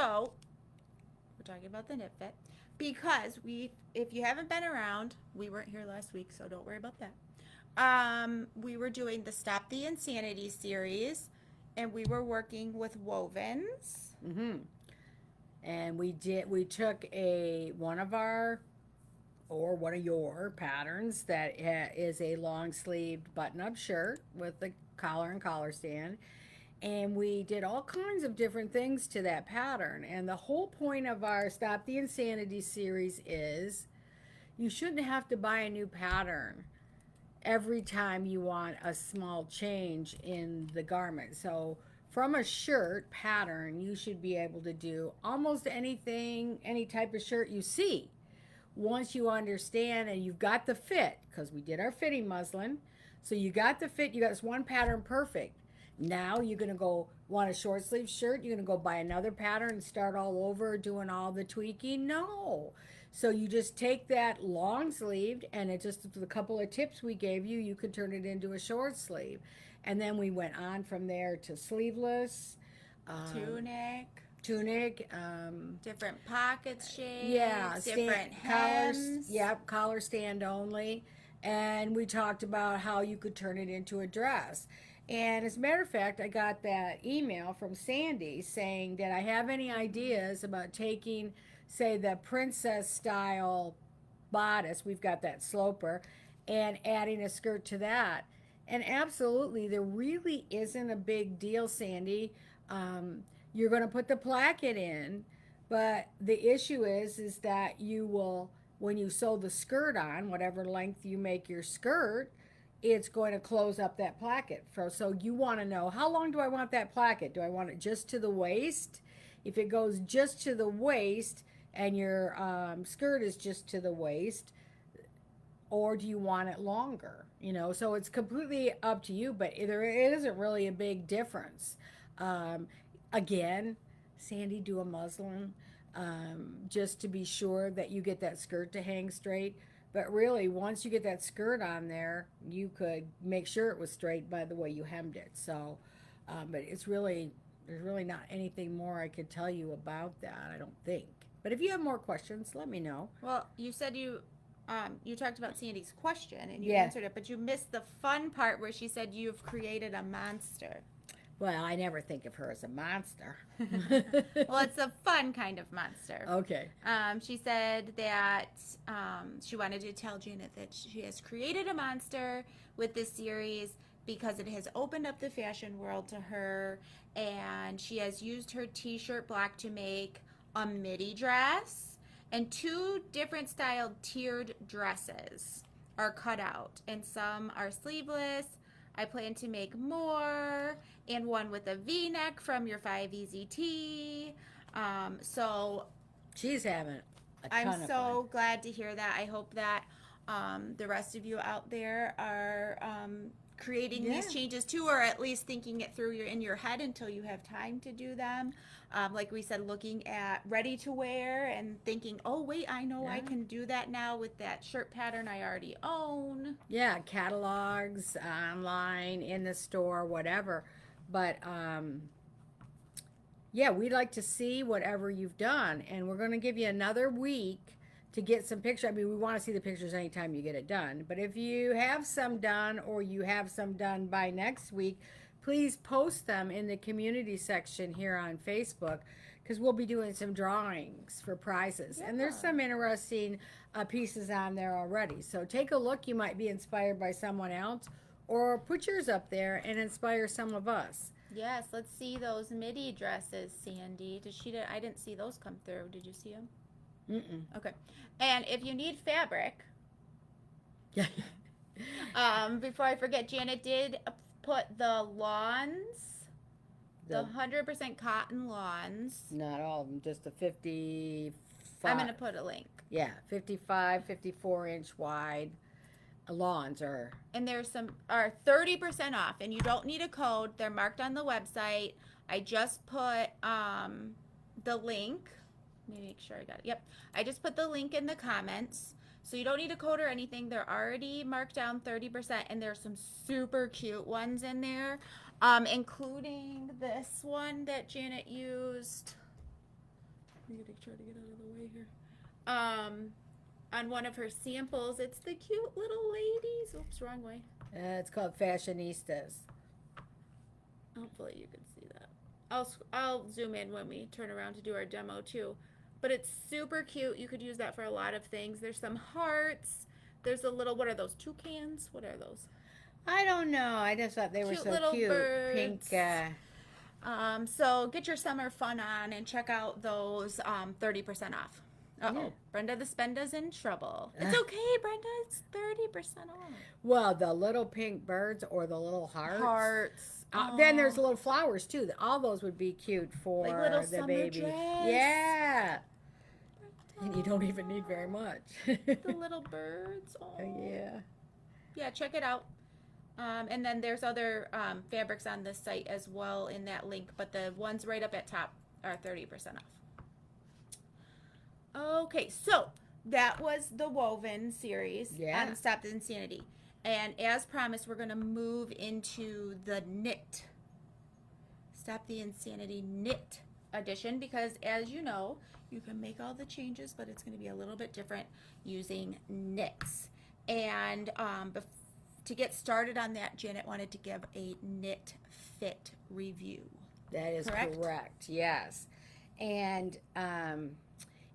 So, we're talking about the Knit Fit because if you haven't been around, we weren't here last week, so don't worry about that. We were doing the Stop the Insanity series, and we were working with wovens. Mm-hmm. And we took one of our or one of your patterns that is a long sleeved button up shirt with the collar and collar stand. And we did all kinds of different things to that pattern. And the whole point of our Stop the Insanity series is you shouldn't have to buy a new pattern every time you want a small change in the garment. So, from a shirt pattern, you should be able to do almost anything, any type of shirt you see. Once you understand and you've got the fit, because we did our fitting muslin, so you got the fit, you got this one pattern perfect. Now you're going to go want a short sleeve shirt, you're going to go buy another pattern and start all over doing all the tweaking. No. So you just take that long sleeved and it just with a couple of tips we gave you, you could turn it into a short sleeve. And then we went on from there to sleeveless, um, Tunic, tunic, different pocket yeah, shapes, different collars, hems. yep, collar stand only. And we talked about how you could turn it into a dress. And as a matter of fact, I got that email from Sandy saying that I have any ideas about taking, say, the princess style bodice, we've got that sloper, and adding a skirt to that. And absolutely, there really isn't a big deal, Sandy. You're going to put the placket in, but the issue is that you will, when you sew the skirt on, whatever length you make your skirt, it's going to close up that placket. So you want to know, how long do I want that placket? Do I want it just to the waist? If it goes just to the waist and your skirt is just to the waist, or do you want it longer? So it's completely up to you, but there isn't really a big difference. Um, Again, Sandy, do a muslin, just to be sure that you get that skirt to hang straight. But really, once you get that skirt on there, you could make sure it was straight by the way you hemmed it. So, but there's really not anything more I could tell you about that, I don't think. But if you have more questions, let me know. Well, you said you talked about Sandy's question and you Yeah. answered it, but you missed the fun part where she said you've created a monster. Well, I never think of her as a monster. Well, it's a fun kind of monster. Okay. She said that she wanted to tell Janet that she has created a monster with this series because it has opened up the fashion world to her, and she has used her t-shirt block to make a midi dress, and two different styled tiered dresses are cut out, and some are sleeveless. I plan to make more, and one with a V-neck from your 5EZT. So She's having a I'm ton of fun. so glad to hear that. I hope that the rest of you out there are creating Yeah. these changes too, or at least thinking it through in your head until you have time to do them. Like we said, looking at ready to wear and thinking, oh, wait, I know I Yeah. can do that now with that shirt pattern I already own. Yeah, catalogs online, in the store, whatever. But yeah, we'd like to see whatever you've done, and we're going to give you another week to get some pictures. I mean, we want to see the pictures anytime you get it done. But if you have some done or you have some done by next week, please post them in the community section here on Facebook because we'll be doing some drawings for prizes. And there's Yeah. some interesting pieces on there already. So take a look. You might be inspired by someone else or put yours up there and inspire some of us. Yes, let's see those midi dresses, Sandy. Did she? I didn't see those come through. Did you see them? Mm-mm. Okay. And if you need fabric, Yeah. before I forget, Janet did put the lawns, the The 100% cotton lawns. Not all of them, just the 55. I'm gonna put a link. Yeah, 55, 54-inch wide lawns are. And there's some are 30% off, and you don't need a code. They're marked on the website. I just put the link. Let me make sure I got it. Yep, I just put the link in the comments. So you don't need a code or anything. They're already marked down 30%, and there's some super cute ones in there, including this one that Janet used. I'm gonna try to get out of the way here. On one of her samples, it's the cute little ladies. Oops, wrong way. It's called Fashionistas. Hopefully you can see that. I'll zoom in when we turn around to do our demo too. But it's super cute. You could use that for a lot of things. There's some hearts. There's a little, what are those, toucans? What are those? I don't know. I just thought they were Cute so little cute. birds. Pink. So get your summer fun on and check out those 30% off. Uh-oh. Yeah. Brenda the Spenda's in trouble. It's okay, Brenda. It's 30% off. Well, the little pink birds or the little hearts. Hearts. Then there's little flowers too. All those would be cute for Like little the summer baby. dress. Yeah. And you don't even need very much. The little birds. Oh. Yeah. Yeah, check it out. And then there's other fabrics on this site as well in that link, but the ones right up at top are 30% off. Okay, so that was the woven series Yeah. on Stop the Insanity. And as promised, we're going to move into the knit. Stop the Insanity knit edition, because as you know, you can make all the changes, but it's going to be a little bit different using knits. And to get started on that, Janet wanted to give a knit fit review. That is Correct? correct. Yes. And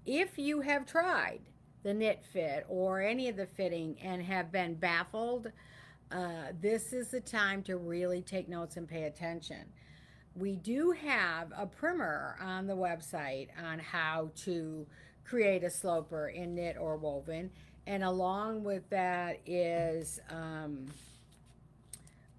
if you have tried the knit fit or any of the fitting and have been baffled, this is the time to really take notes and pay attention. We do have a primer on the website on how to create a sloper in knit or woven, and along with that is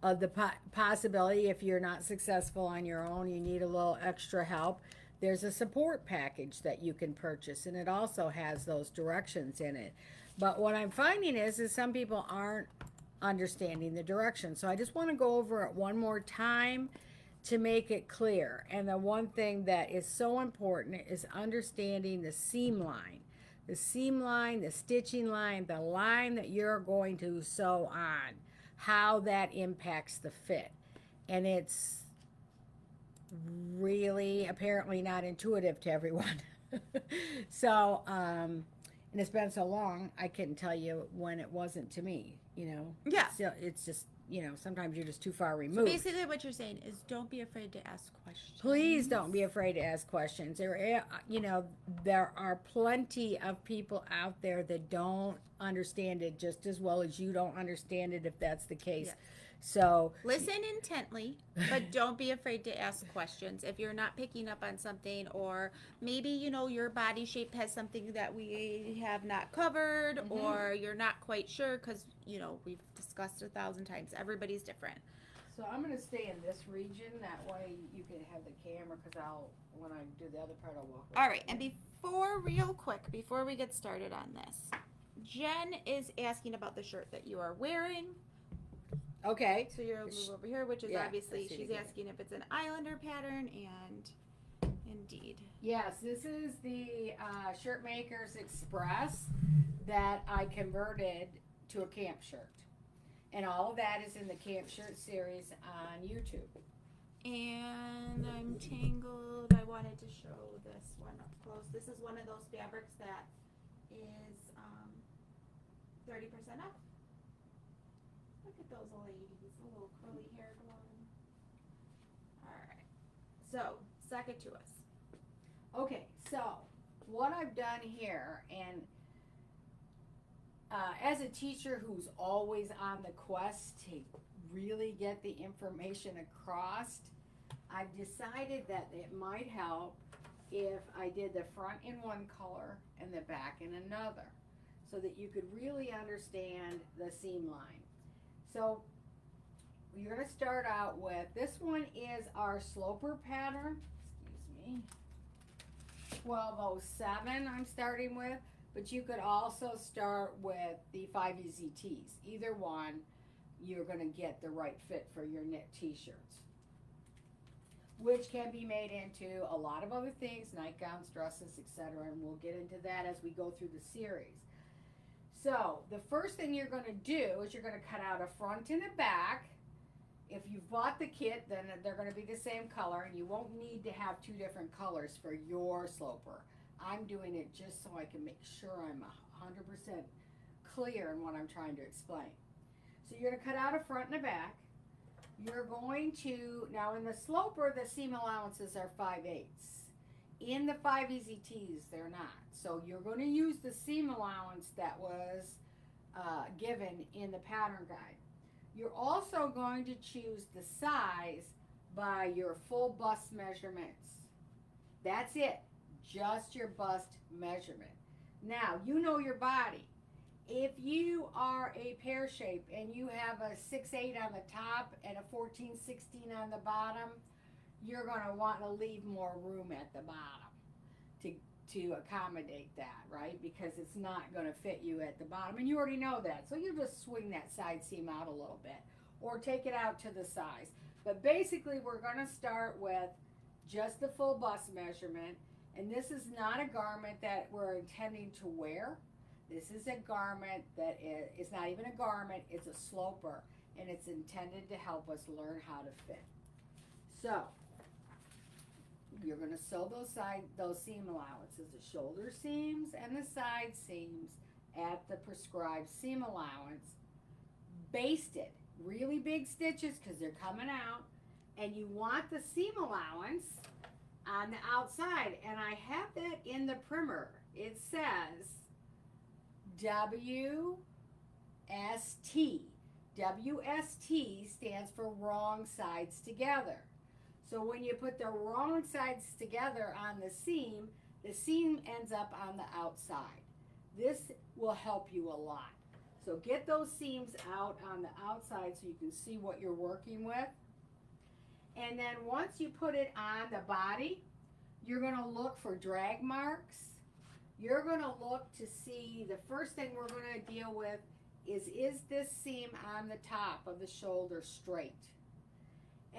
the possibility, if you're not successful on your own, you need a little extra help, there's a support package that you can purchase, and it also has those directions in it. But what I'm finding is some people aren't understanding the directions. So I just want to go over it one more time to make it clear. And the one thing that is so important is understanding the seam line. The seam line, the stitching line, the line that you're going to sew on, how that impacts the fit. And it's really apparently not intuitive to everyone. So, and it's been so long, I couldn't tell you when it wasn't to me, you know. Yeah. So it's just, you know, sometimes you're just too far So removed. basically what you're saying is don't be afraid to ask questions. Please don't be afraid to ask questions. There, you know, there are plenty of people out there that don't understand it just as well as you don't understand it, if that's the case. Yes. So Listen intently, but don't be afraid to ask questions. If you're not picking up on something, or maybe, you know, your body shape has something that we have not covered, or you're not quite sure, because, you know, we've discussed 1,000 times. Everybody's different. So I'm going to stay in this region. That way you can have the camera, because when I do the other part, I'll walk. All right, and before we get started on this, Jen is asking about the shirt that you are wearing. Okay. So you'll move over here, which is Yeah, obviously, let's see it she's again. asking if it's an Islander pattern, and indeed. Yes, this is the Shirt Makers Express that I converted to a camp shirt. And all of that is in the camp shirt series on YouTube. And I'm tangled. I wanted to show this one up close. This is one of those fabrics that is 30% off. Look at those ladies, the little curly haired one. Alright, so suck it to us. Okay, so what I've done here, and as a teacher who's always on the quest to really get the information across, I've decided that it might help if I did the front in one color and the back in another, so that you could really understand the seam line. So you're going to start out with, this one is our sloper pattern, excuse me, 1207 I'm starting with, but you could also start with the 5 Easy Tees. Either one, you're going to get the right fit for your knit t-shirts, which can be made into a lot of other things, nightgowns, dresses, etc., and we'll get into that as we go through the series. So the first thing you're going to do is you're going to cut out a front and a back. If you've bought the kit, then they're going to be the same color, and you won't need to have two different colors for your sloper. I'm doing it just so I can make sure I'm 100% clear in what I'm trying to explain. So you're going to cut out a front and a back. You're going to, now in the sloper, the seam allowances are 5/8. In the 5 easy tees, they're not. So you're going to use the seam allowance that was given in the pattern guide. You're also going to choose the size by your full bust measurements. That's it, just your bust measurement. Now, you know your body. If you are a pear shape and you have a 6'8" on the top and a 14/16 on the bottom, you're going to want to leave more room at the bottom to accommodate that, right? Because it's not going to fit you at the bottom, and you already know that. So you just swing that side seam out a little bit or take it out to the size. But basically, we're going to start with just the full bust measurement, and this is not a garment that we're intending to wear. This is a garment that is not even a garment, it's a sloper, and it's intended to help us learn how to fit. So, you're going to sew those seam allowances, the shoulder seams and the side seams at the prescribed seam allowance, basted, really big stitches because they're coming out, and you want the seam allowance on the outside, and I have that in the primer. It says WST. WST stands for wrong sides together. So when you put the wrong sides together on the seam ends up on the outside. This will help you a lot. So get those seams out on the outside so you can see what you're working with. And then once you put it on the body, you're going to look for drag marks. You're going to look to see, the first thing we're going to deal with is this seam on the top of the shoulder straight?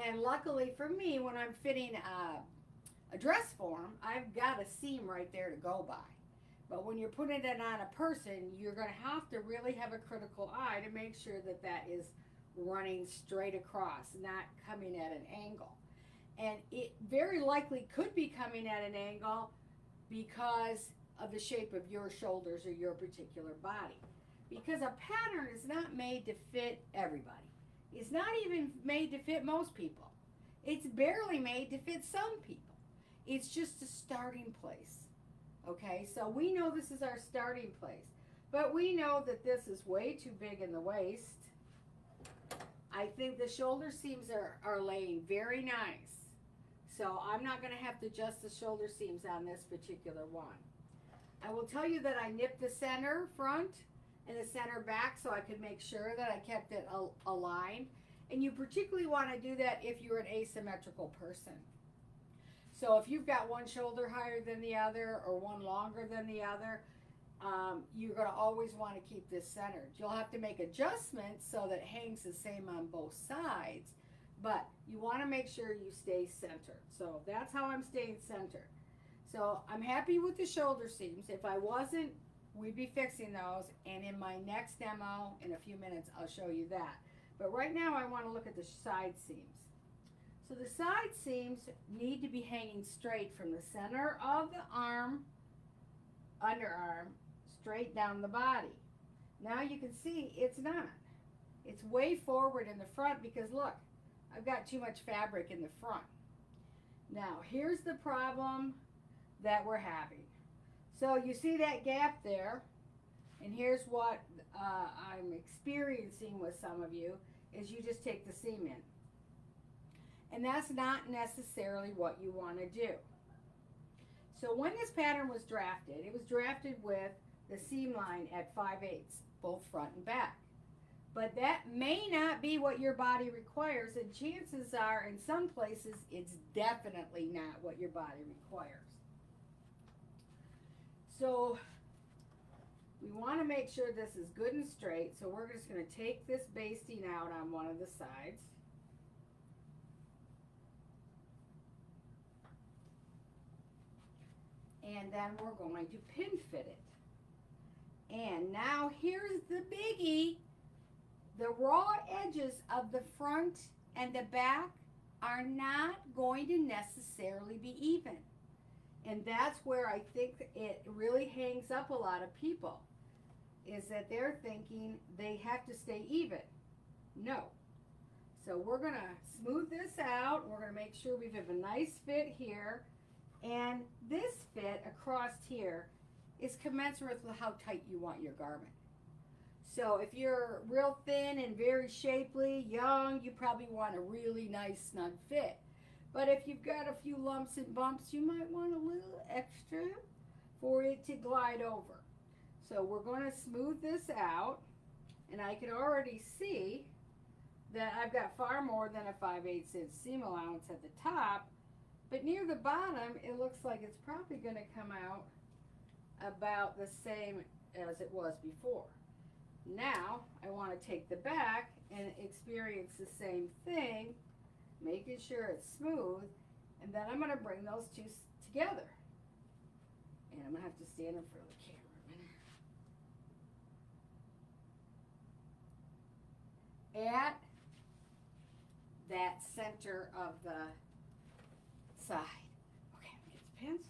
And luckily for me, when I'm fitting a dress form, I've got a seam right there to go by. But when you're putting it on a person, you're going to have to really have a critical eye to make sure that that is running straight across, not coming at an angle. And it very likely could be coming at an angle because of the shape of your shoulders or your particular body. Because a pattern is not made to fit everybody. It's not even made to fit most people. It's barely made to fit some people. It's just a starting place. Okay, so we know this is our starting place. But we know that this is way too big in the waist. I think the shoulder seams are laying very nice. So I'm not going to have to adjust the shoulder seams on this particular one. I will tell you that I nipped the center front and the center back so I could make sure that I kept it aligned. And you particularly want to do that if you're an asymmetrical person. So if you've got one shoulder higher than the other or one longer than the other, you're going to always want to keep this centered. You'll have to make adjustments so that it hangs the same on both sides, but you want to make sure you stay centered. So that's how I'm staying centered. So I'm happy with the shoulder seams. If I wasn't, we'd be fixing those, and in my next demo in a few minutes I'll show you that. But right now I want to look at the side seams. So the side seams need to be hanging straight from the center of the arm, underarm, straight down the body. Now you can see it's not. It's way forward in the front because look, I've got too much fabric in the front. Now here's the problem that we're having. So you see that gap there, and here's what I'm experiencing with some of you, is you just take the seam in. And that's not necessarily what you want to do. So when this pattern was drafted, it was drafted with the seam line at 5/8, both front and back. But that may not be what your body requires, and chances are in some places it's definitely not what your body requires. So we want to make sure this is good and straight, so we're just going to take this basting out on one of the sides. And then we're going to pin fit it. And now here's the biggie. The raw edges of the front and the back are not going to necessarily be even. And that's where I think it really hangs up a lot of people, is that they're thinking they have to stay even. No. So we're going to smooth this out. We're going to make sure we have a nice fit here. And this fit across here is commensurate with how tight you want your garment. So if you're real thin and very shapely, young, you probably want a really nice snug fit. But if you've got a few lumps and bumps, you might want a little extra for it to glide over. So we're going to smooth this out, and I can already see that I've got far more than a 5/8 inch seam allowance at the top, but near the bottom it looks like it's probably going to come out about the same as it was before. Now I want to take the back and experience the same thing, making sure it's smooth, and then I'm going to bring those two together. And I'm going to have to stand in front of the camera a minute. At that center of the side. Okay, let me get the pins.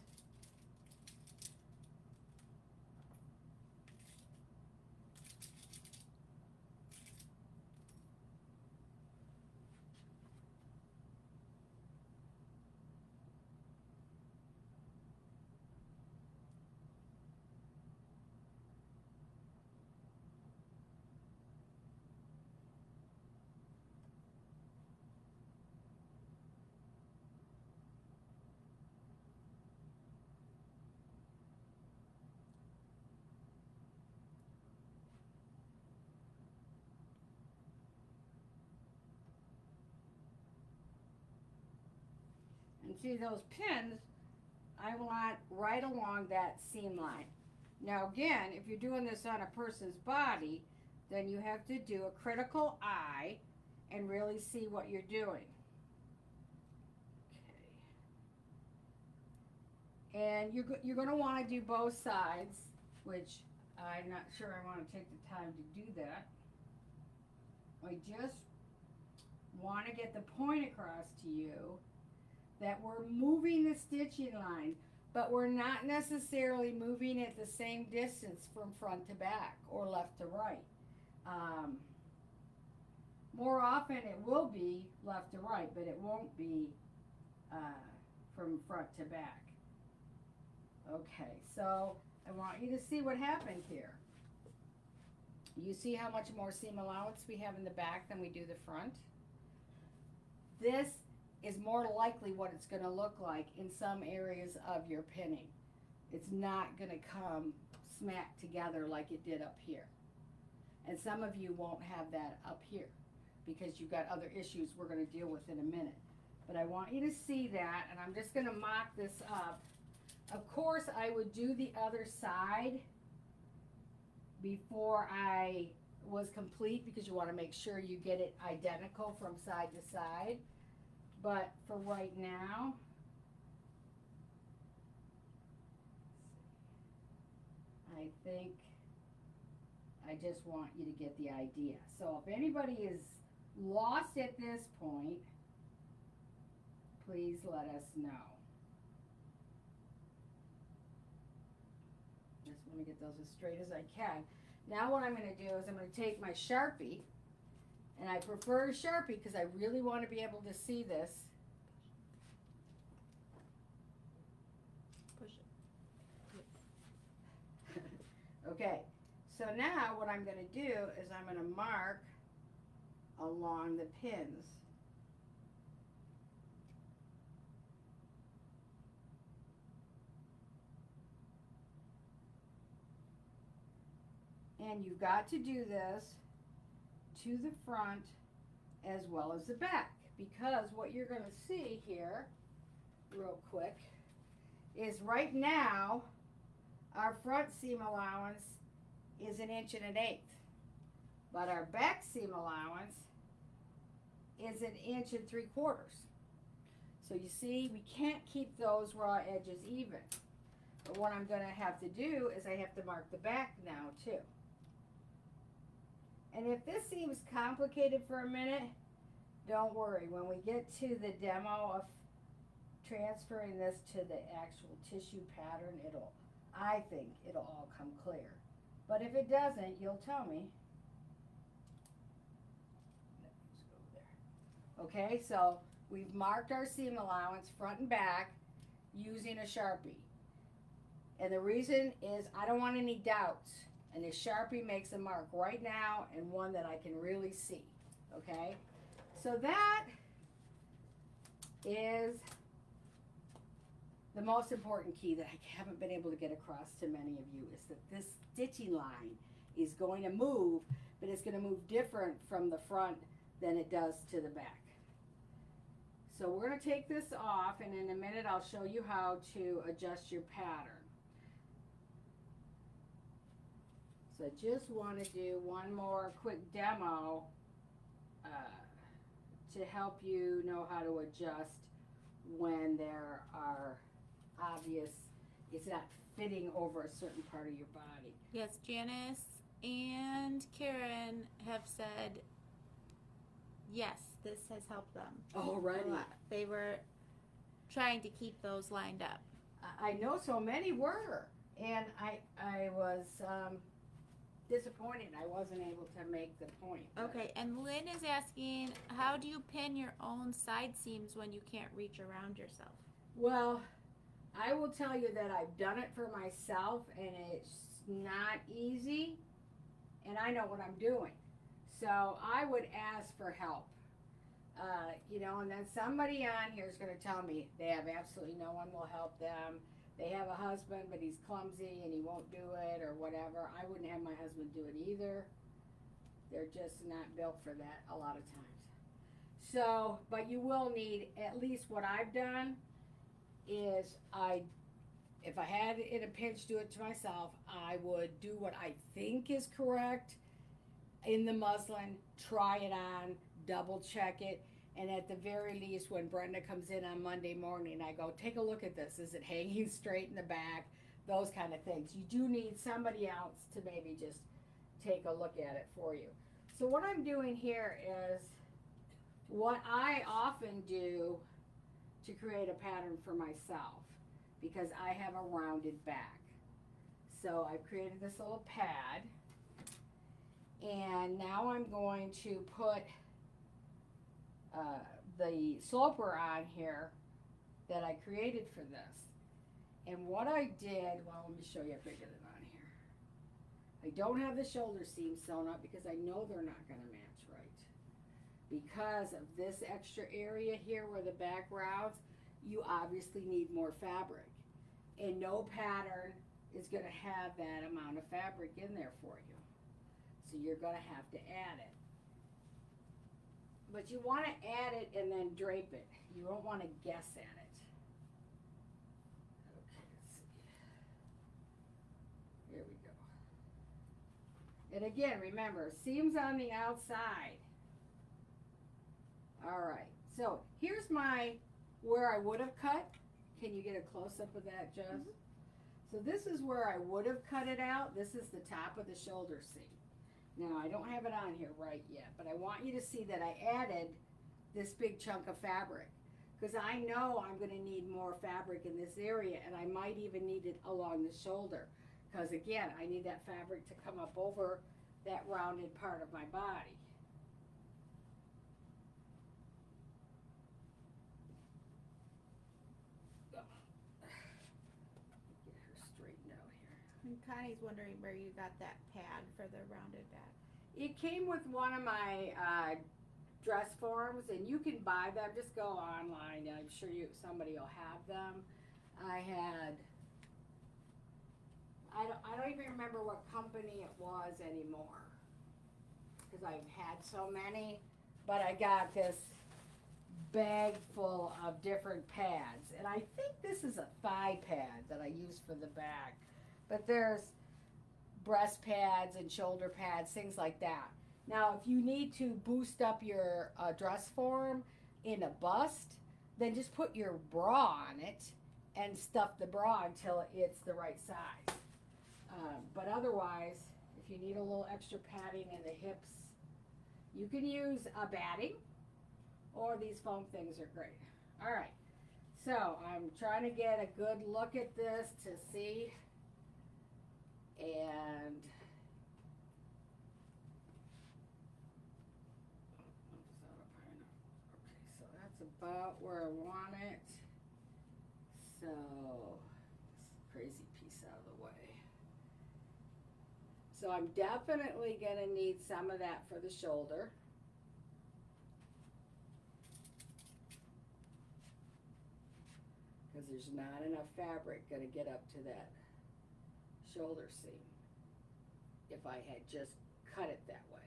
And see those pins, I want right along that seam line. Now again, if you're doing this on a person's body, then you have to do a critical eye and really see what you're doing. Okay. And you're going to want to do both sides, which I'm not sure I want to take the time to do that. I just want to get the point across to you that we're moving the stitching line, but we're not necessarily moving it the same distance from front to back or left to right. More often it will be left to right, but it won't be from front to back. Okay, so I want you to see what happened here. You see how much more seam allowance we have in the back than we do the front? This is more likely what it's going to look like in some areas of your pinning. It's not going to come smack together like it did up here. And some of you won't have that up here because you've got other issues we're going to deal with in a minute. But I want you to see that, and I'm just going to mock this up. Of course, I would do the other side before I was complete because you want to make sure you get it identical from side to side. But for right now, I think I just want you to get the idea. So if anybody is lost at this point, please let us know. Just want to get those as straight as I can. Now what I'm going to do is I'm going to take my Sharpie, and I prefer a Sharpie because I really want to be able to see this. Push it. Okay, so now what I'm going to do is I'm going to mark along the pins. And you've got to do this to the front as well as the back, because what you're going to see here real quick is right now our front seam allowance is 1 1/8 inches, but our back seam allowance is 1 3/4 inches. So you see, we can't keep those raw edges even. But what I'm going to have to do is I have to mark the back now too. And if this seems complicated for a minute, don't worry. When we get to the demo of transferring this to the actual tissue pattern, I think it'll all come clear. But if it doesn't, you'll tell me. Let's go there. Okay, so we've marked our seam allowance front and back using a Sharpie. And the reason is I don't want any doubts. And the Sharpie makes a mark right now and one that I can really see. Okay? So that is the most important key that I haven't been able to get across to many of you, is that this stitching line is going to move, but it's going to move different from the front than it does to the back. So we're going to take this off, and in a minute I'll show you how to adjust your pattern. So I just want to do one more quick demo to help you know how to adjust when there are obvious, it's not fitting over a certain part of your body. Yes, Janice and Karen have said yes, this has helped them. Already. A lot. They were trying to keep those lined up. I know so many were, and I was disappointed I wasn't able to make the point. Okay, and Lynn is asking, how do you pin your own side seams when you can't reach around yourself? Well, I will tell you that I've done it for myself, and it's not easy, and I know what I'm doing. So I would ask for help. And then somebody on here is going to tell me they have absolutely no one will help them. They have a husband, but he's clumsy and he won't do it or whatever. I wouldn't have my husband do it either. They're just not built for that a lot of times. So, but you will need, at least what I've done is if I had it in a pinch do it to myself, I would do what I think is correct in the muslin, try it on, double check it, and at the very least when Brenda comes in on Monday morning, I go, take a look at this. Is it hanging straight in the back? Those kind of things. You do need somebody else to maybe just take a look at it for you. So what I'm doing here is what I often do to create a pattern for myself, because I have a rounded back. So I've created this little pad, and now I'm going to put the sloper on here that I created for this. And what I did, well, let me show you how big it is on here. I don't have the shoulder seam sewn up because I know they're not going to match right. Because of this extra area here where the back rounds, you obviously need more fabric. And no pattern is going to have that amount of fabric in there for you. So you're going to have to add it. But you want to add it and then drape it. You don't want to guess at it. Okay, let's see. Here we go. And again, remember, seams on the outside. All right, so here's where I would have cut. Can you get a close-up of that, Jess? Mm-hmm. So this is where I would have cut it out. This is the top of the shoulder seam. Now, I don't have it on here right yet, but I want you to see that I added this big chunk of fabric, because I know I'm going to need more fabric in this area, and I might even need it along the shoulder, because again, I need that fabric to come up over that rounded part of my body. Get her straightened out here. And Connie's wondering where you got that pad for the rounded back. It came with one of my dress forms, and you can buy them. Just go online. I'm sure somebody will have them. I don't even remember what company it was anymore, because I've had so many. But I got this bag full of different pads, and I think this is a thigh pad that I use for the back. But there's breast pads and shoulder pads, things like that. Now, if you need to boost up your dress form in a bust, then just put your bra on it and stuff the bra until it's the right size. But otherwise, if you need a little extra padding in the hips, you can use a batting, or these foam things are great. All right, So I'm trying to get a good look at this to see, and okay, so that's about where I want it. So this crazy piece out of the way. So I'm definitely gonna need some of that for the shoulder. Because there's not enough fabric going to get up to that shoulder seam if I had just cut it that way.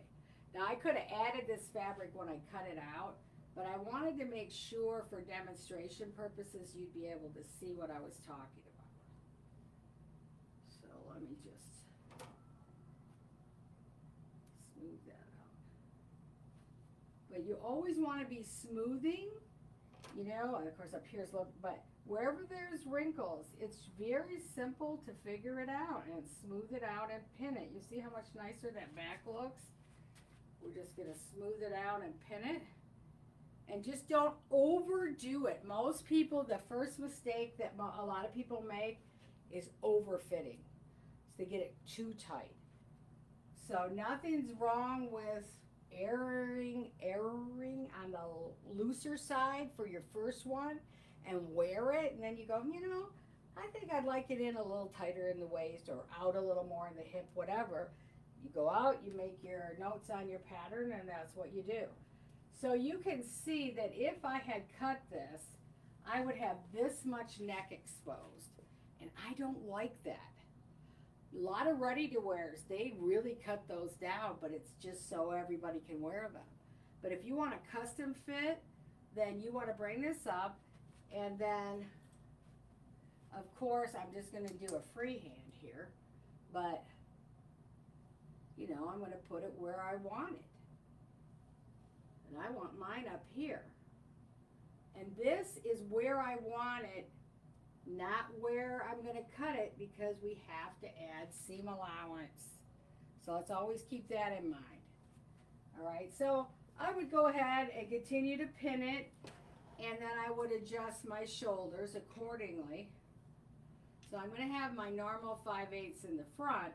Now I could have added this fabric when I cut it out, but I wanted to make sure for demonstration purposes you'd be able to see what I was talking about. So let me just smooth that out. But you always want to be smoothing, you know, and of course up here's look, but wherever there's wrinkles, it's very simple to figure it out and smooth it out and pin it. You see how much nicer that back looks? We're just gonna smooth it out and pin it. And just don't overdo it. Most people, the first mistake that a lot of people make is overfitting. So they get it too tight. So nothing's wrong with erring on the looser side for your first one, and wear it, and then you go, you know, I think I'd like it in a little tighter in the waist or out a little more in the hip, whatever. You go out, you make your notes on your pattern, and that's what you do. So you can see that if I had cut this, I would have this much neck exposed, and I don't like that. A lot of ready-to-wears, they really cut those down, but it's just so everybody can wear them. But if you want a custom fit, then you want to bring this up. And then, of course, I'm just going to do a freehand here, but, you know, I'm going to put it where I want it. And I want mine up here. And this is where I want it, not where I'm going to cut it, because we have to add seam allowance. So let's always keep that in mind. All right, so I would go ahead and continue to pin it. And then I would adjust my shoulders accordingly. So I'm going to have my normal 5/8 in the front,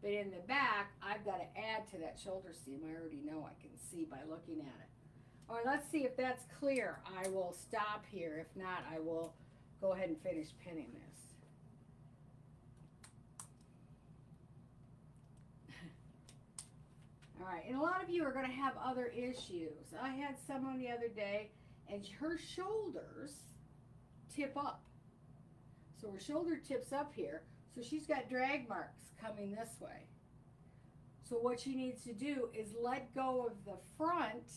but in the back, I've got to add to that shoulder seam. I already know, I can see by looking at it. All right, let's see if that's clear. I will stop here. If not, I will go ahead and finish pinning this. All right, and a lot of you are going to have other issues. I had someone the other day, and her shoulders tip up. So her shoulder tips up here, so she's got drag marks coming this way. So what she needs to do is let go of the front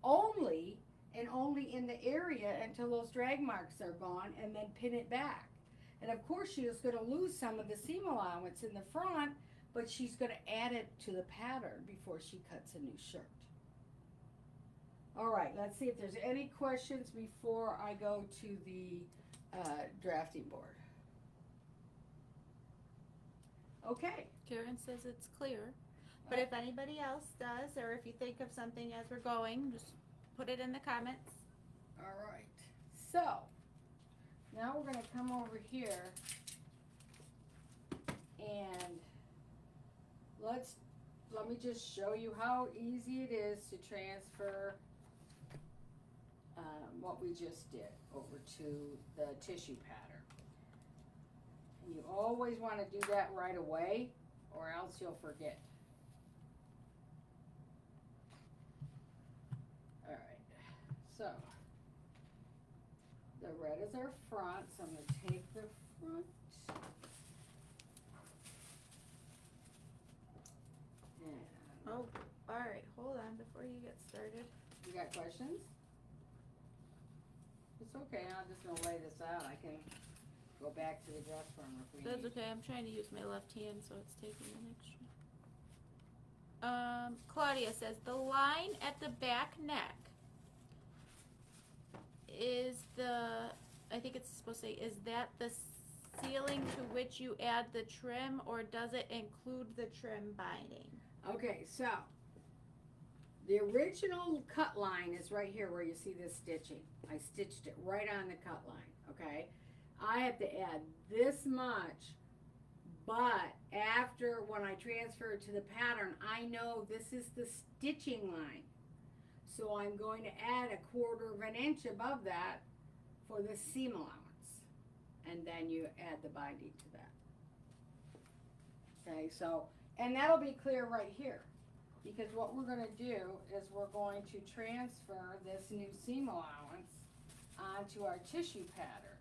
only, and only in the area until those drag marks are gone, and then pin it back. And of course she is going to lose some of the seam allowance in the front, but she's going to add it to the pattern before she cuts a new shirt. All right, let's see if there's any questions before I go to the drafting board. Okay. Karen says it's clear. But if anybody else does, or if you think of something as we're going, just put it in the comments. All right. So, now we're going to come over here and let me just show you how easy it is to transfer what we just did over to the tissue pattern. And you always want to do that right away, or else you'll forget. All right, so the red is our front, so I'm going to take the front. And Oh, all right. Hold on before you get started. you got questions? It's okay, I'm just gonna lay this out. I can go back to the dress form if we That's need. okay. I'm trying to use my left hand, so it's taking an extra. Claudia says the line at the back neck is I think it's supposed to say, is that the ceiling to which you add the trim, or does it include the trim binding? Okay, so The original cut line is right here where you see this stitching. I stitched it right on the cut line, okay? I have to add this much, but after, when I transfer it to the pattern, I know this is the stitching line. So I'm going to add 1/4 of an inch above that for the seam allowance. And then you add the binding to that. Okay, so, and that'll be clear right here. Because what we're gonna do is we're going to transfer this new seam allowance onto our tissue pattern.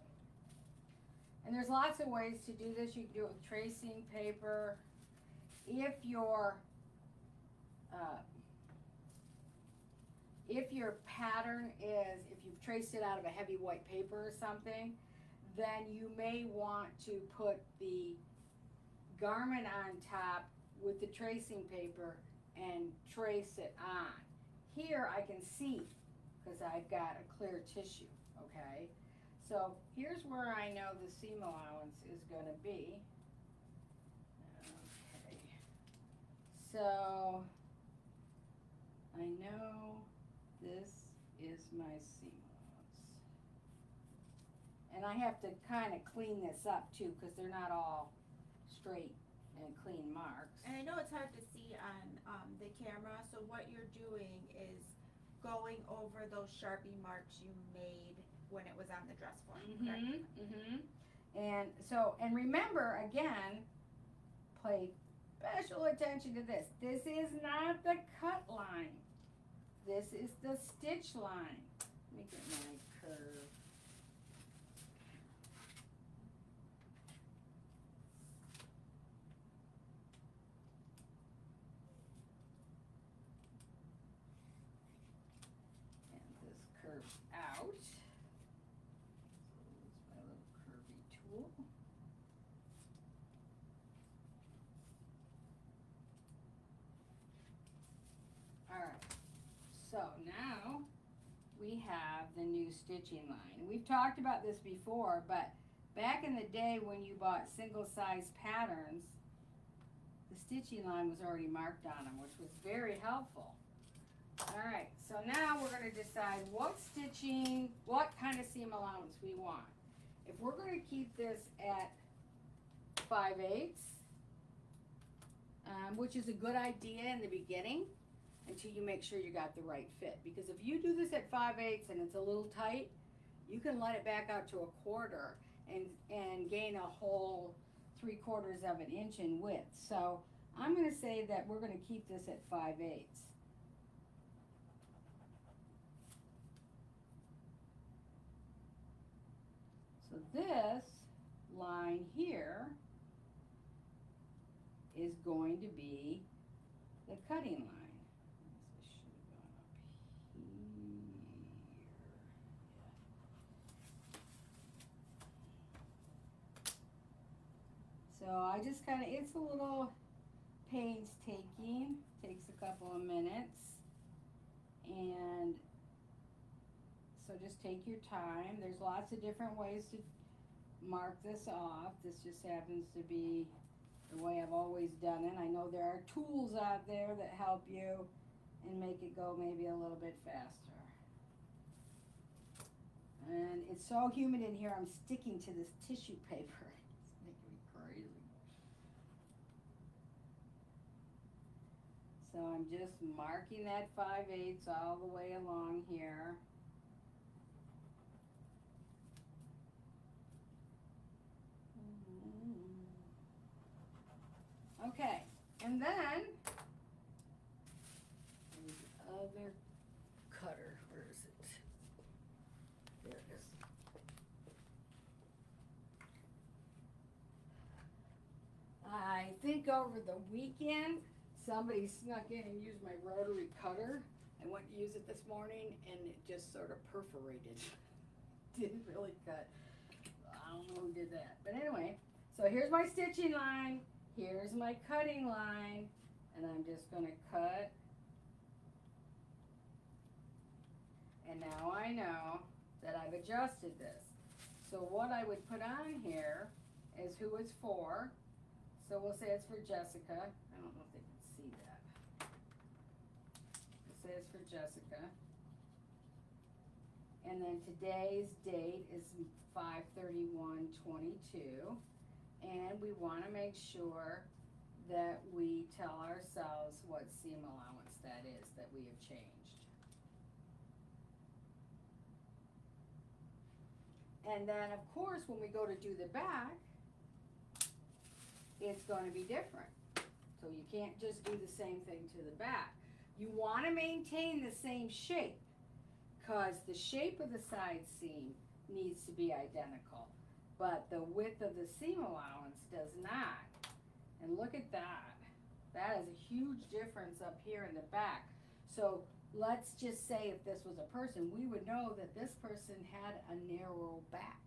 And there's lots of ways to do this. You can do it with tracing paper. If your pattern is, if you've traced it out of a heavy white paper or something, then you may want to put the garment on top with the tracing paper and trace it on. Here I can see because I've got a clear tissue, okay? So here's where I know the seam allowance is gonna be. Okay, so I know this is my seam allowance. And I have to kind of clean this up too because they're not all straight and clean marks. And I know it's hard to see on the camera, so what you're doing is going over those Sharpie marks you made when it was on the dress form, correct? And so, and remember, again, pay special attention to this. This is not the cut line. This is the stitch line. Let me get my curve. Curves out. So use my little curvy tool. Alright, so now we have the new stitching line. We've talked about this before, but back in the day when you bought single size patterns, the stitching line was already marked on them, which was very helpful. Alright, so now we're going to decide what stitching, what kind of seam allowance we want. If we're going to keep this at 5/8, which is a good idea in the beginning until you make sure you got the right fit. Because if you do this at 5/8 and it's a little tight, you can let it back out to 1/4 and gain a whole 3/4 of an inch in width. So I'm going to say that we're going to keep this at 5/8. So this line here is going to be the cutting line. This should have gone up here. So I just kind of, it's a little painstaking, takes a couple of minutes, and so just take your time. There's lots of different ways to mark this off. This just happens to be the way I've always done it. I know there are tools out there that help you and make it go maybe a little bit faster. And it's so humid in here, I'm sticking to this tissue paper. It's making me crazy. So I'm just marking that 5/8 all the way along here. Okay, and then the other cutter, where is it? There it is. I think over the weekend, somebody snuck in and used my rotary cutter. I went to use it this morning and it just sort of perforated. Didn't really cut. I don't know who did that. But anyway, so here's my stitching line. Here's my cutting line, and I'm just going to cut. And now I know that I've adjusted this. So what I would put on here is who it's for. So we'll say it's for Jessica. I don't know if they can see that. is for Jessica. And then today's date is 5/31/22. And we want to make sure that we tell ourselves what seam allowance that is that we have changed. And then, of course, when we go to do the back, it's going to be different. So you can't just do the same thing to the back. You want to maintain the same shape, because the shape of the side seam needs to be identical, but the width of the seam allowance does not. And look at that. That is a huge difference up here in the back. So let's just say if this was a person, we would know that this person had a narrow back.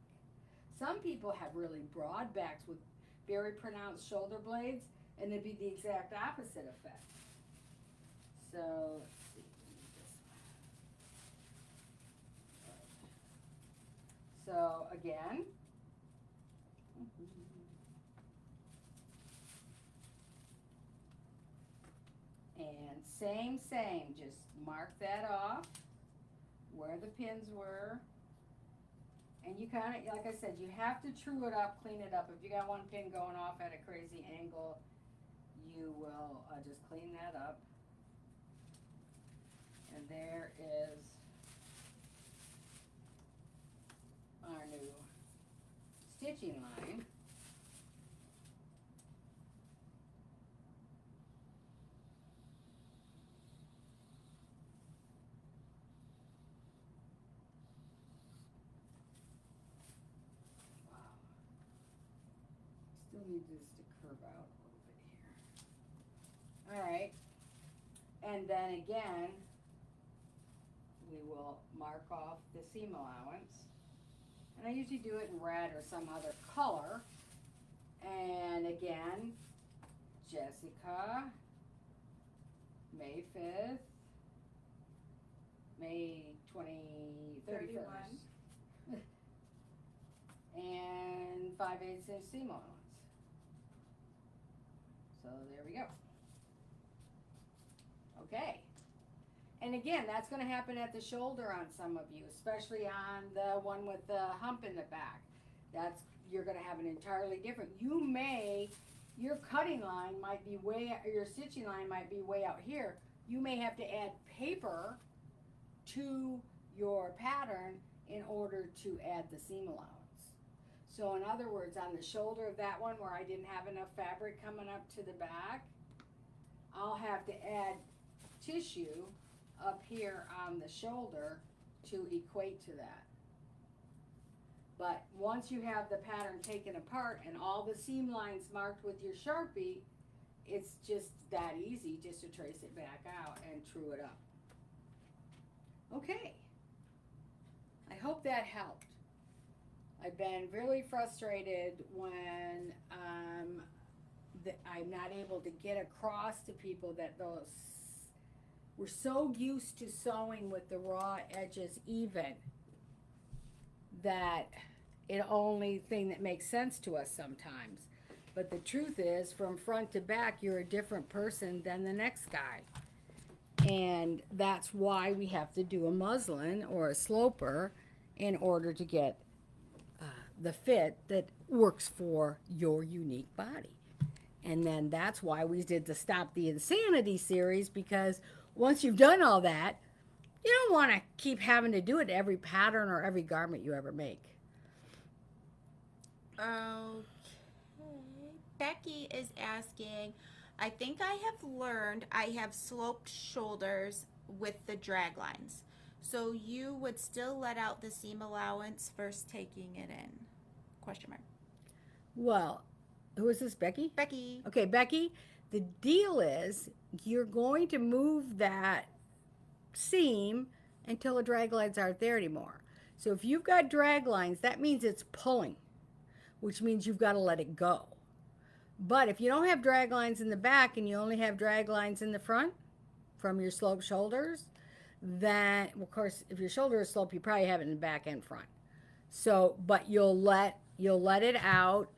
Some people have really broad backs with very pronounced shoulder blades, and it'd be the exact opposite effect. So let's see. So again, and same, just mark that off where the pins were. And you kind of, like I said, you have to true it up, clean it up. If you got one pin going off at a crazy angle, you will just clean that up. And there is our new stitching line. Wow. Still need this to curve out a little bit here. All right. And then again, we will mark off the seam allowance. And I usually do it in red or some other color. And again, Jessica, May 5th, May 31st. And 5/8 inch seam allowance. So there we go. Okay. And again, that's going to happen at the shoulder on some of you, especially on the one with the hump in the back. You're going to have an entirely different. Your cutting line might be your stitching line might be way out here. You may have to add paper to your pattern in order to add the seam allowance. So in other words, on the shoulder of that one where I didn't have enough fabric coming up to the back, I'll have to add tissue up here on the shoulder to equate to that. But once you have the pattern taken apart and all the seam lines marked with your Sharpie, it's just that easy just to trace it back out and true it up. Okay, I hope that helped. I've been really frustrated when I'm not able to get across to people that we're so used to sewing with the raw edges even that it only thing that makes sense to us sometimes. But the truth is, from front to back, you're a different person than the next guy. And that's why we have to do a muslin or a sloper in order to get the fit that works for your unique body. And then that's why we did the Stop the Insanity series, because once you've done all that, you don't want to keep having to do it to every pattern or every garment you ever make. Okay. Becky is asking, I think I have learned I have sloped shoulders with the drag lines. So you would still let out the seam allowance first taking it in? Question mark. Well, who is this, Becky? Becky. Okay, Becky, the deal is you're going to move that seam until the drag lines aren't there anymore. So if you've got drag lines, that means it's pulling, which means you've got to let it go. But if you don't have drag lines in the back and you only have drag lines in the front from your sloped shoulders, then, of course, if your shoulder is sloped, you probably have it in the back and front. So, but you'll let it out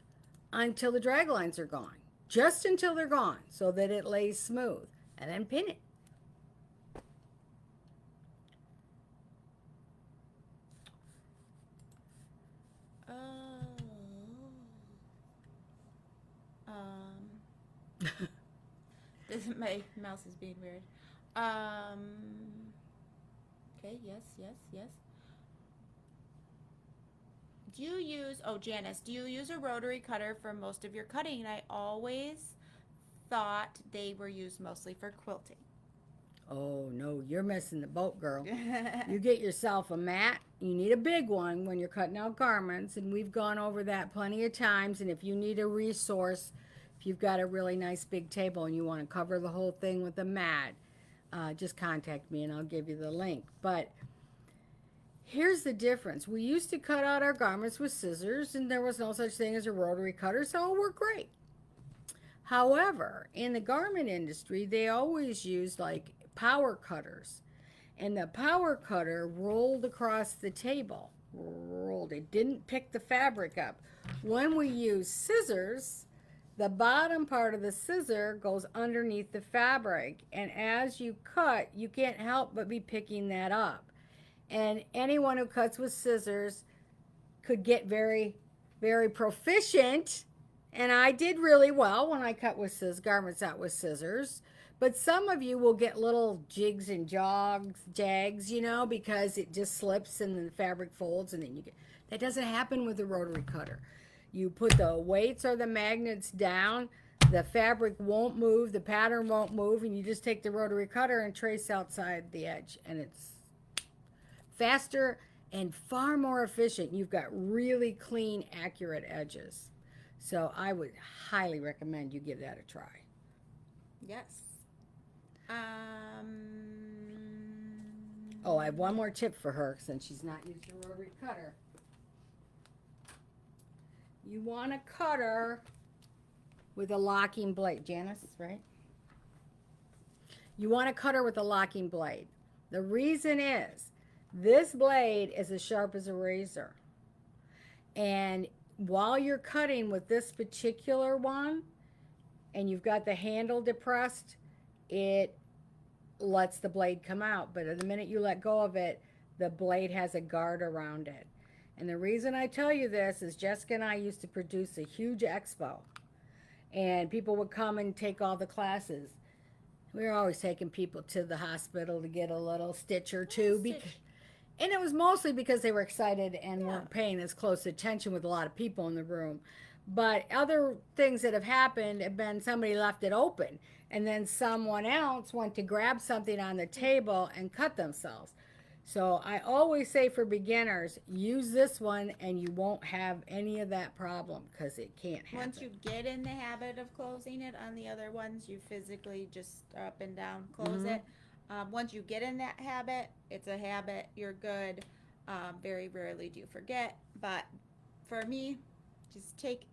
until the drag lines are gone, just until they're gone, so that it lays smooth, and then pin it. My mouse is being weird. Um, okay, yes. Do you use, oh, Janice, do you use a rotary cutter for most of your cutting? I always thought they were used mostly for quilting. Oh no, you're missing the boat, girl. You get yourself a mat. You need a big one when you're cutting out garments, and we've gone over that plenty of times. And if you need a resource, if you've got a really nice big table and you want to cover the whole thing with a mat, just contact me and I'll give you the link. But here's the difference. We used to cut out our garments with scissors, and there was no such thing as a rotary cutter, so it worked great. However, in the garment industry, they always used like power cutters. And the power cutter rolled across the table. Rolled. It didn't pick the fabric up. When we use scissors, the bottom part of the scissor goes underneath the fabric. And as you cut, you can't help but be picking that up. And anyone who cuts with scissors could get very, very proficient. And I did really well when I cut with garments out with scissors. But some of you will get little jigs and jags, because it just slips and then the fabric folds and then you get. That doesn't happen with a rotary cutter. You put the weights or the magnets down, the fabric won't move, the pattern won't move, and you just take the rotary cutter and trace outside the edge. And it's faster and far more efficient. You've got really clean, accurate edges. So I would highly recommend you give that a try. Yes. Oh, I have one more tip for her since she's not used a rotary cutter. You want a cutter with a locking blade. Janice, right? You want a cutter with a locking blade. The reason is this blade is as sharp as a razor. And while you're cutting with this particular one and you've got the handle depressed, it lets the blade come out. But the minute you let go of it, the blade has a guard around it. And the reason I tell you this is Jessica and I used to produce a huge expo. And people would come and take all the classes. We were always taking people to the hospital to get a little stitch or two. And it was mostly because they were excited and weren't paying as close attention with a lot of people in the room. But other things that have happened have been somebody left it open and then someone else went to grab something on the table and cut themselves. So I always say for beginners, use this one and you won't have any of that problem because it can't happen. Once you get in the habit of closing it on the other ones, you physically just up and down close it. Once you get in that habit, it's a habit, you're good. Very rarely do you forget. But for me, just take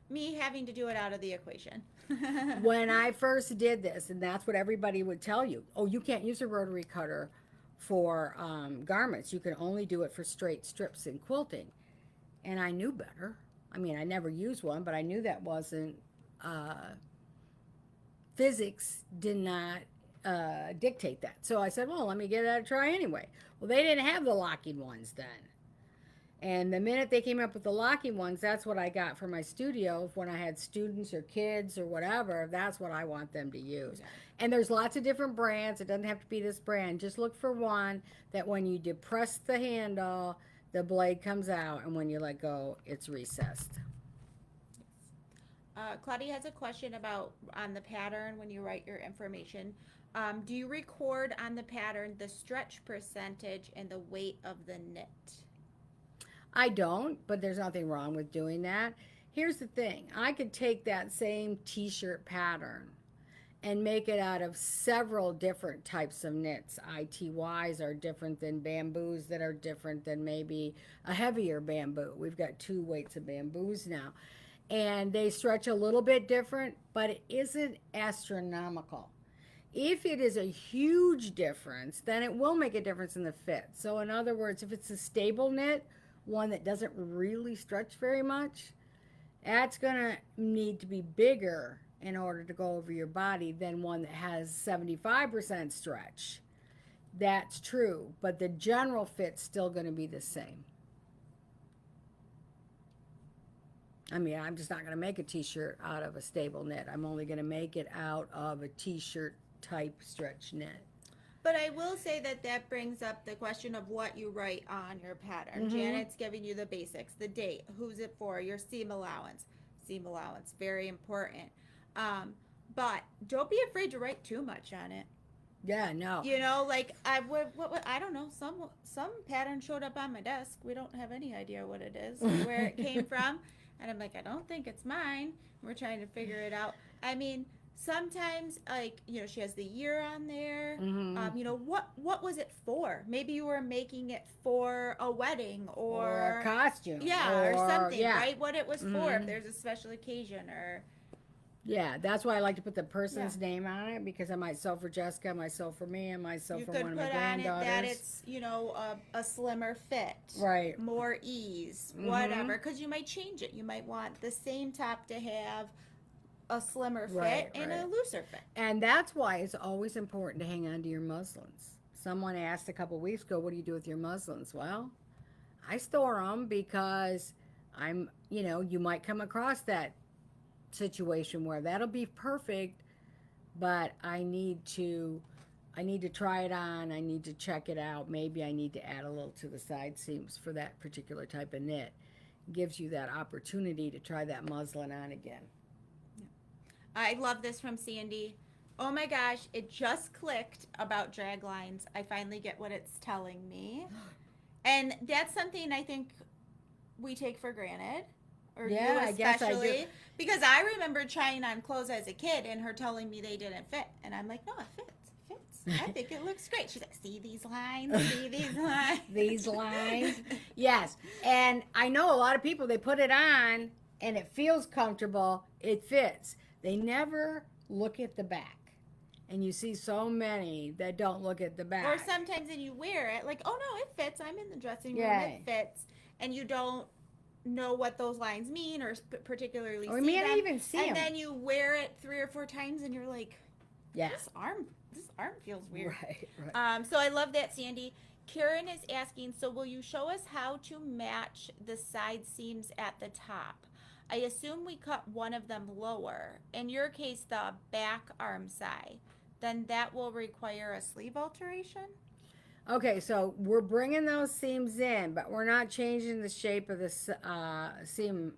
me having to do it out of the equation. When I first did this, and that's what everybody would tell you, oh, you can't use a rotary cutter for garments. You can only do it for straight strips and quilting. And I knew better. I mean, I never used one, but I knew that wasn't, physics did not dictate that. So I said, well, let me give that a try anyway. Well, they didn't have the locking ones then. And the minute they came up with the locking ones, that's what I got for my studio. When I had students or kids or whatever, that's what I want them to use. And there's lots of different brands. It doesn't have to be this brand. Just look for one that when you depress the handle, the blade comes out, and when you let go, it's recessed. Claudia has a question about on the pattern when you write your information. Do you record on the pattern the stretch percentage and the weight of the knit? I don't, but there's nothing wrong with doing that. Here's the thing. I could take that same t-shirt pattern and make it out of several different types of knits. ITYs are different than bamboos that are different than maybe a heavier bamboo. We've got 2 weights of bamboos now. And they stretch a little bit different, but it isn't astronomical. If it is a huge difference, then it will make a difference in the fit. So in other words, if it's a stable knit, one that doesn't really stretch very much, that's going to need to be bigger in order to go over your body than one that has 75% stretch. That's true, but the general fit's still going to be the same. I mean, I'm just not going to make a t-shirt out of a stable knit. I'm only going to make it out of a t-shirt type stretch knit. But I will say that that brings up the question of what you write on your pattern. Mhm. Janet's giving you the basics, the date, who's it for, your seam allowance. Seam allowance, very important. But don't be afraid to write too much on it. Yeah, no. You know, like I would, I don't know, some pattern showed up on my desk. We don't have any idea what it is, or where it came from, and I'm like, I don't think it's mine. We're trying to figure it out. I mean, sometimes, like, you know, she has the year on there. Mhm. You know, what was it for? Maybe you were making it for a wedding Or a costume. yeah, or something, yeah. right? What it was for, Mhm. if there's a special occasion, or Yeah, that's why I like to put the person's name on it, because I might sew for Jessica, I might sew for me, I might sew you for could one of put my on it that granddaughters. it's, you know, a slimmer fit, Right. more ease, Mhm. whatever, because you might change it. You might want the same top to have a slimmer fit Right, and a right. looser fit. And that's why it's always important to hang on to your muslins. Someone asked a couple weeks ago, what do you do with your muslins? Well, I store them because you might come across that situation where that'll be perfect, but I need to try it on. I need to check it out. Maybe I need to add a little to the side seams for that particular type of knit. It gives you that opportunity to try that muslin on again. I love this from Sandy. Oh my gosh, it just clicked about drag lines. I finally get what it's telling me. And that's something I think we take for granted. Or Yeah, you I guess I do. especially. Because I remember trying on clothes as a kid and her telling me they didn't fit. And I'm like, no, it fits. It fits. I think it looks great. She's like, see these lines? See these lines? These lines. Yes. And I know a lot of people, they put it on and it feels comfortable, it fits. They never look at the back. And you see so many that don't look at the back. Or sometimes when you wear it, like, oh no, it fits. I'm in the dressing room. Yeah. It fits. And you don't know what those lines mean or particularly Or see may them. not even see and them. then you wear it 3 or 4 times and you're like, Yeah. this arm feels weird. Right. So I love that, Sandy. Karen is asking, so will you show us how to match the side seams at the top? I assume we cut one of them lower. In your case, the back arm side. Then that will require a sleeve alteration? Okay, so we're bringing those seams in, but we're not changing the shape of the seam.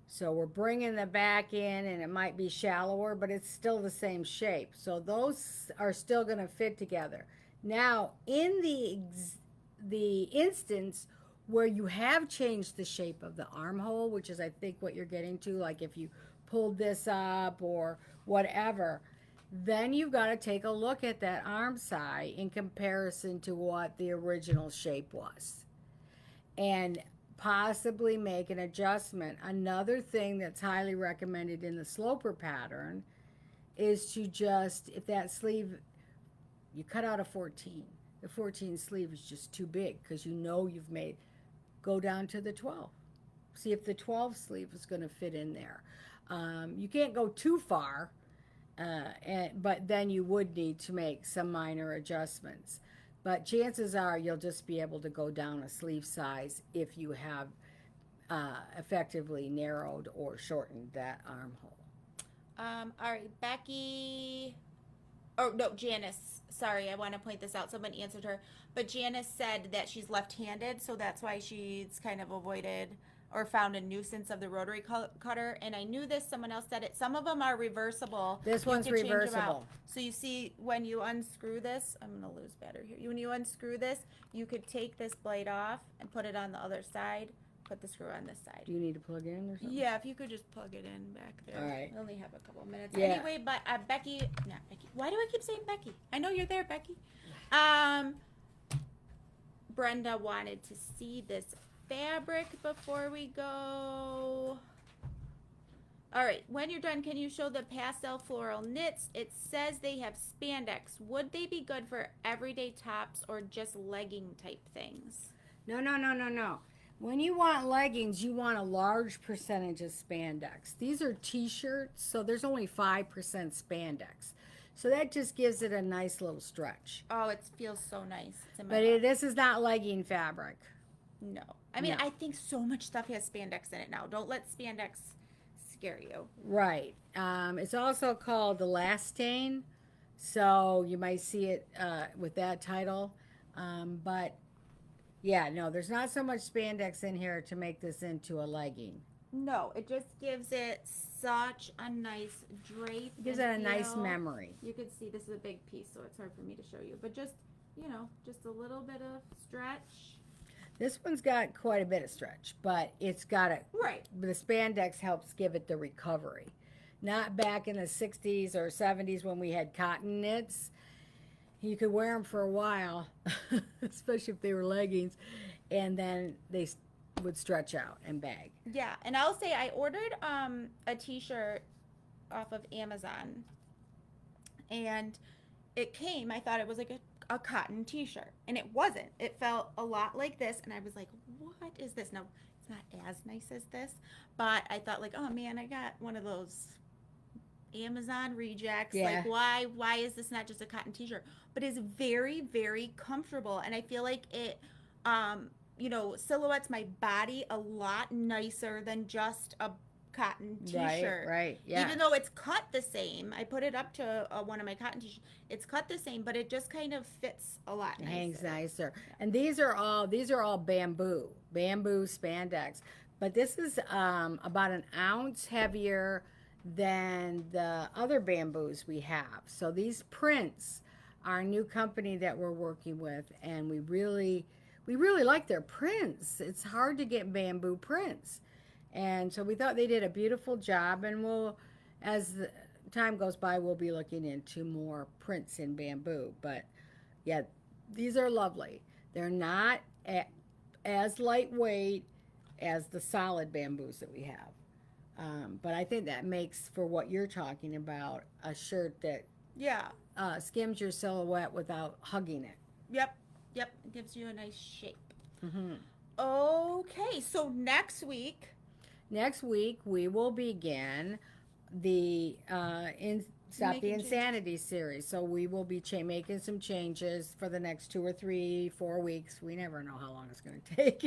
So we're bringing the back in, and it might be shallower, but it's still the same shape. So those are still going to fit together. Now, in the instance where you have changed the shape of the armhole, which is I think what you're getting to, like if you pulled this up or whatever, then you've got to take a look at that arm side in comparison to what the original shape was, and possibly make an adjustment. Another thing that's highly recommended in the sloper pattern is to just, if that sleeve, you cut out a 14, the 14 sleeve is just too big because you've made, go down to the 12. See if the 12 sleeve is going to fit in there. You can't go too far, but then you would need to make some minor adjustments. But chances are you'll just be able to go down a sleeve size if you have effectively narrowed or shortened that armhole. All right, Becky. Oh no, Janice. Sorry, I want to point this out. Someone answered her, but Janice said that she's left-handed, so that's why she's kind of avoided or found a nuisance of the rotary cutter. And I knew this. Someone else said it. Some of them are reversible. This You one's could change them out. reversible. So you see, when you unscrew this, I'm gonna lose battery here. When you unscrew this, you could take this blade off and put it on the other side. Put the screw on this side. Do you need to plug in or something? Yeah, if you could just plug it in back there. All right. We only have a couple minutes. Yeah. Anyway, but Becky, not Becky. Why do I keep saying Becky? I know you're there, Becky. Brenda wanted to see this fabric before we go. All right, when you're done, can you show the pastel floral knits? It says they have spandex. Would they be good for everyday tops or just legging type things? No. When you want leggings, you want a large percentage of spandex. These are t-shirts, so there's only 5% spandex. So that just gives it a nice little stretch. Oh, it feels so nice. It's in my But mouth. this is not legging fabric. No. I mean, No. I think so much stuff has spandex in it now. Don't let spandex scare you. Right. It's also called Elastane, so you might see it with that title. But yeah, no, there's not so much spandex in here to make this into a legging. No, it just gives it such a nice drape. It gives it and a nice feel. memory. You can see this is a big piece, so it's hard for me to show you. But just, just a little bit of stretch. This one's got quite a bit of stretch, but it's got a Right. the spandex helps give it the recovery. Not back in the 60s or 70s when we had cotton knits. You could wear them for a while, especially if they were leggings, and then they would stretch out and bag. Yeah, and I'll say I ordered a t-shirt off of Amazon, and it came. I thought it was like a cotton t-shirt, and it wasn't. It felt a lot like this, and I was like, "What is this?" Now it's not as nice as this, but I thought like, "Oh man, I got one of those Amazon rejects. Yeah. Like, why is this not just a cotton t-shirt?" But it's very, very comfortable, and I feel like it silhouettes my body a lot nicer than just a cotton t-shirt. Right, yeah. Even though it's cut the same, I put it up to one of my cotton t-shirts. It's cut the same, but it just kind of fits a lot It nicer. hangs nicer. And these are all bamboo spandex. But this is about an ounce heavier than the other bamboos we have. So these prints are a new company that we're working with, and we really like their prints. It's hard to get bamboo prints. And so we thought they did a beautiful job, and as the time goes by, we'll be looking into more prints in bamboo. But yeah, these are lovely. They're not as lightweight as the solid bamboos that we have. But I think that makes for what you're talking about, a shirt that skims your silhouette without hugging it. Yep. It gives you a nice shape. Mm-hmm. Okay, so next week we will begin the Stop the Insanity series. So we will be making some changes for the next 2 or 3, 4 weeks. We never know how long it's going to take.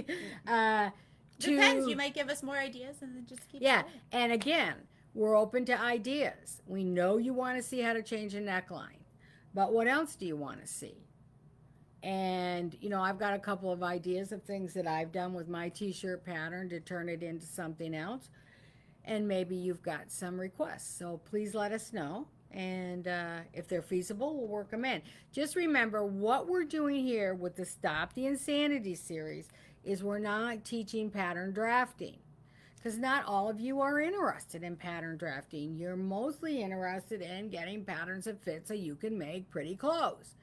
Depends. You might give us more ideas and then just keep Yeah, going. and again, we're open to ideas. We know you want to see how to change a neckline, but what else do you want to see? And, I've got a couple of ideas of things that I've done with my t-shirt pattern to turn it into something else. And maybe you've got some requests. So please let us know. And if they're feasible, we'll work them in. Just remember, what we're doing here with the Stop the Insanity series is we're not teaching pattern drafting. Because not all of you are interested in pattern drafting. You're mostly interested in getting patterns that fit so you can make pretty clothes.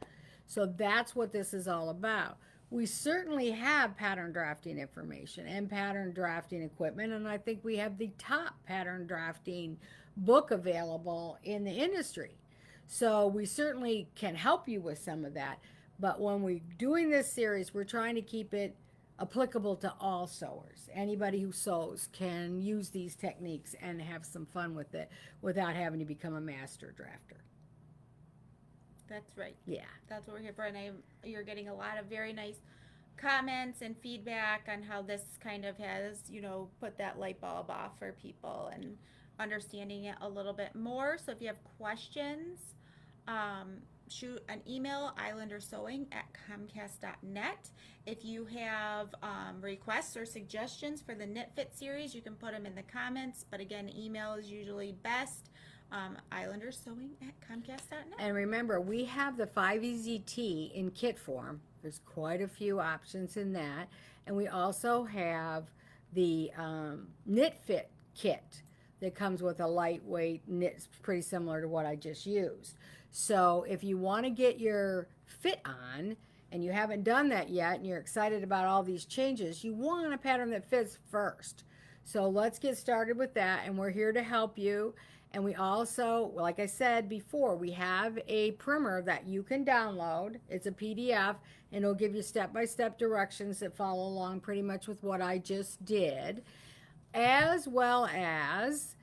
So that's what this is all about. We certainly have pattern drafting information and pattern drafting equipment, and I think we have the top pattern drafting book available in the industry. So we certainly can help you with some of that. But when we're doing this series, we're trying to keep it applicable to all sewers. Anybody who sews can use these techniques and have some fun with it without having to become a master drafter. That's right. Yeah. That's what we're here for. And you're getting a lot of very nice comments and feedback on how this kind of has, put that light bulb off for people and understanding it a little bit more. So if you have questions, shoot an email, islandersewing@comcast.net. If you have requests or suggestions for the Knit Fit series, you can put them in the comments. But again, email is usually best. islandersewing@comcast.net. And remember, we have the 5 Easy Tee in kit form. There's quite a few options in that. And we also have the Knit Fit kit that comes with a lightweight knit, pretty similar to what I just used. So if you want to get your fit on and you haven't done that yet and you're excited about all these changes, you want a pattern that fits first. So let's get started with that, and we're here to help you. And we also, like I said before, we have a primer that you can download. It's a PDF, and it'll give you step-by-step directions that follow along pretty much with what I just did. As well as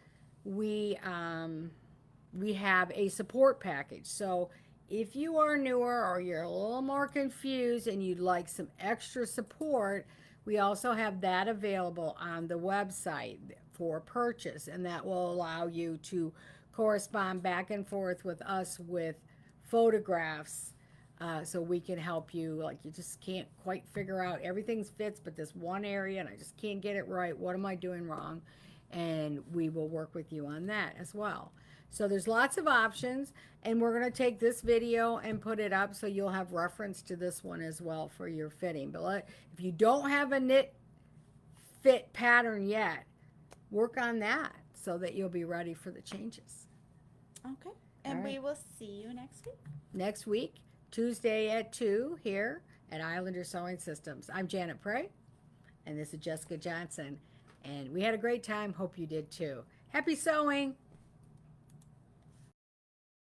we have a support package. So if you are newer or you're a little more confused and you'd like some extra support, We also have that available on the website for purchase, and that will allow you to correspond back and forth with us with photographs, so we can help you. Like, you just can't quite figure out, everything fits but this one area and I just can't get it right. What am I doing wrong? And we will work with you on that as well. So there's lots of options, and we're going to take this video and put it up so you'll have reference to this one as well for your fitting. But if you don't have a knit fit pattern yet, work on that so that you'll be ready for the changes. Okay. And All right. we will see you next week. Next week, Tuesday at 2 here at Islander Sewing Systems. I'm Janet Prey, and this is Jessica Johnson. And we had a great time. Hope you did too. Happy sewing!